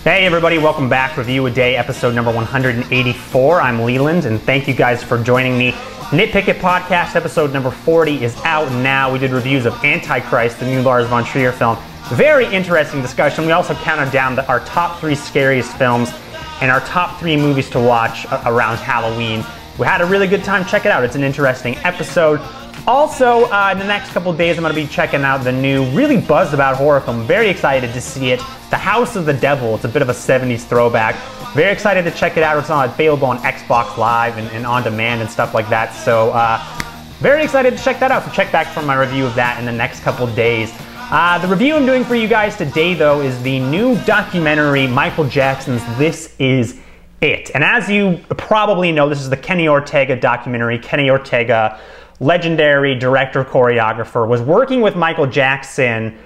Hey everybody, welcome back. Review a Day, episode number 184. I'm Leland, and thank you guys for joining me. Nitpick It Podcast, episode number 40 is out now. We did reviews of Antichrist, the new Lars von Trier film. Very interesting discussion. We also counted down our top 3 scariest films and our top 3 movies to watch around Halloween. We had a really good time. Check it out. It's an interesting episode. Also, in the next couple of days, I'm going to be checking out the new, really buzzed about horror film. Very excited to see it. The House of the Devil. It's a bit of a 70s throwback. Very excited to check it out. It's available on Xbox Live and on demand and stuff like that. So, very excited to check that out. So check back for my review of that in the next couple of days. The review I'm doing for you guys today, though, is the new documentary, Michael Jackson's This Is It. And as you probably know, this is the Kenny Ortega documentary. Kenny Ortega, legendary director, choreographer, was working with Michael Jackson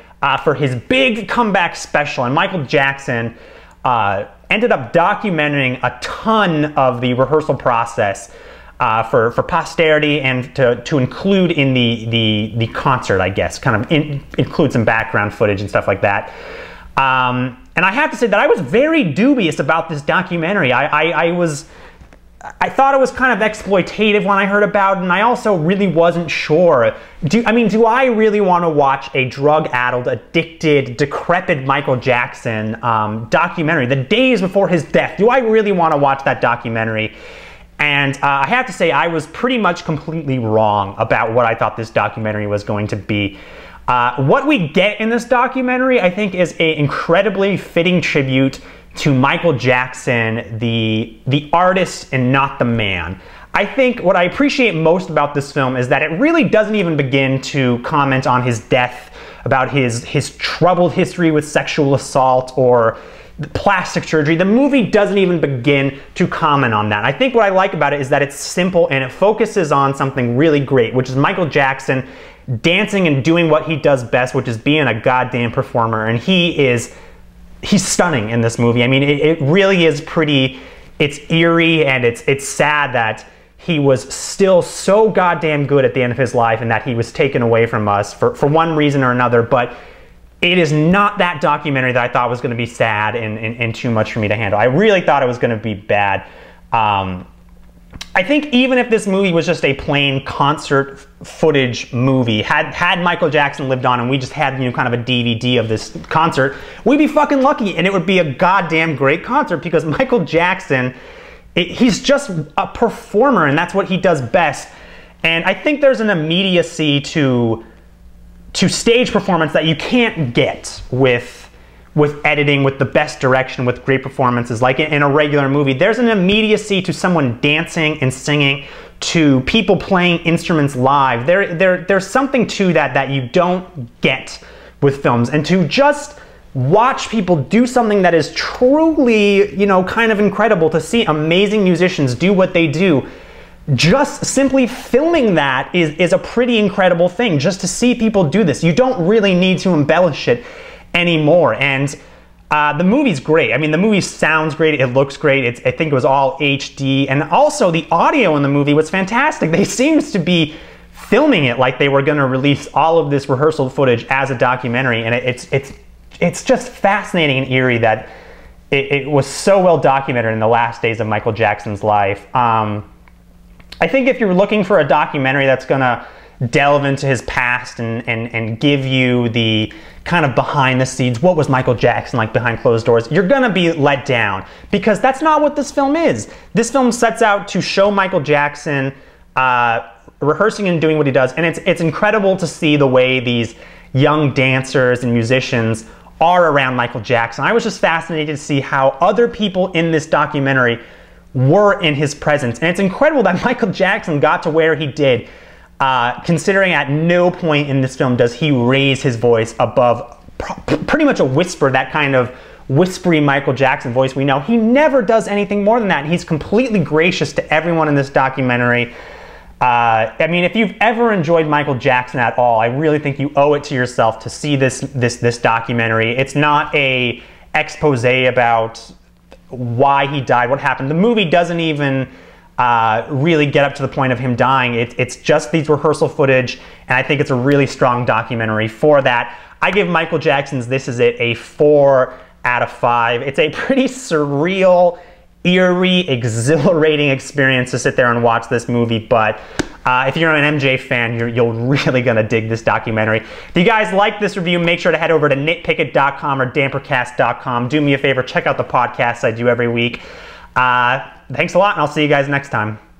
for his big comeback special. And Michael Jackson ended up documenting a ton of the rehearsal process for posterity and to include in the concert, I guess, kind of include some background footage and stuff like that. And I have to say that I was very dubious about this documentary. I thought it was kind of exploitative when I heard about it, and I also really wasn't sure. Do I really want to watch a drug-addled, addicted, decrepit Michael Jackson documentary the days before his death? Do I really want to watch that documentary? And I have to say, I was pretty much completely wrong about what I thought this documentary was going to be. What we get in this documentary, I think, is an incredibly fitting tribute to Michael Jackson, the artist and not the man. I think what I appreciate most about this film is that it really doesn't even begin to comment on his death, about his troubled history with sexual assault or plastic surgery. The movie doesn't even begin to comment on that. I think what I like about it is that it's simple and it focuses on something really great, which is Michael Jackson dancing and doing what he does best, which is being a goddamn performer. And he's stunning in this movie. I mean, it really is pretty, it's eerie and it's sad that he was still so goddamn good at the end of his life and that he was taken away from us for one reason or another. But it is not that documentary that I thought was going to be sad and too much for me to handle. I really thought it was going to be bad. I think even if this movie was just a plain concert footage movie, had Michael Jackson lived on and we just had, kind of a DVD of this concert, we'd be fucking lucky and it would be a goddamn great concert because Michael Jackson, he's just a performer and that's what he does best. And I think there's an immediacy to stage performance that you can't get with editing, with the best direction, with great performances. Like in a regular movie, there's an immediacy to someone dancing and singing, to people playing instruments live. There's something to that you don't get with films. And to just watch people do something that is truly, kind of incredible, to see amazing musicians do what they do, just simply filming that is a pretty incredible thing. Just to see people do this. You don't really need to embellish it anymore. And the movie's great. I mean, the movie sounds great. It looks great. I think it was all HD. And also the audio in the movie was fantastic. They seemed to be filming it like they were going to release all of this rehearsal footage as a documentary. And it's just fascinating and eerie that it was so well documented in the last days of Michael Jackson's life. I think if you're looking for a documentary that's going to delve into his past and give you the kind of behind the scenes, what was Michael Jackson like behind closed doors, you're gonna be let down because that's not what this film is. This film sets out to show Michael Jackson rehearsing and doing what he does, and it's incredible to see the way these young dancers and musicians are around Michael Jackson. I was just fascinated to see how other people in this documentary were in his presence, and it's incredible that Michael Jackson got to where he did. Considering at no point in this film does he raise his voice above pretty much a whisper, that kind of whispery Michael Jackson voice we know. He never does anything more than that. He's completely gracious to everyone in this documentary. I mean, if you've ever enjoyed Michael Jackson at all, I really think you owe it to yourself to see this documentary. It's not a expose about why he died, what happened. The movie doesn't even really get up to the point of him dying. It's just these rehearsal footage, and I think it's a really strong documentary for that. I give Michael Jackson's This Is It a 4 out of 5. It's a pretty surreal, eerie, exhilarating experience to sit there and watch this movie, but if you're an MJ fan, you're really gonna dig this documentary. If you guys like this review, make sure to head over to nitpicket.com or dampercast.com. Do me a favor, check out the podcasts I do every week. Thanks a lot, and I'll see you guys next time.